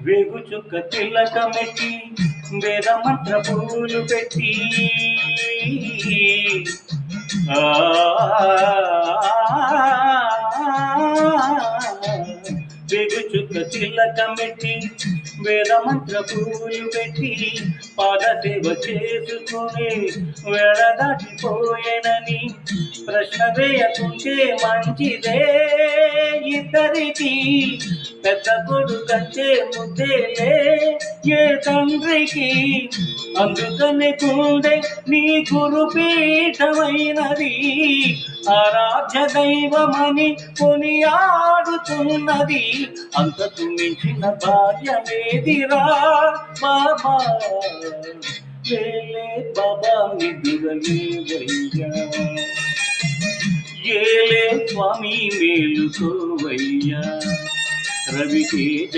వేగు చుక్క తిలకమెట్టి వేద మంత్ర పూలు పెట్టి వేగు చుక్క తిలకమెట్టి వేద మంత్ర పూలు పెట్టి పాద సేవ చేసుకుని వేళ దాటిపోయేనని ప్రశ్న వేయకుంటే మంచిదే ఇద్దరికి పెద్ద కొడుకంటే ముద్దేలే ఏ తండ్రికి అందుకని గుండె నీ గురుపీఠమైనది ఆరాధ్య దైవమని కొనియాడుతున్నది అంతకు మించిన భాగ్యమేదిరా బాబా లేలే బాబా నిదురలేవయ్యా ఏలే స్వామి మేలుకోవయ్యా రవితేజ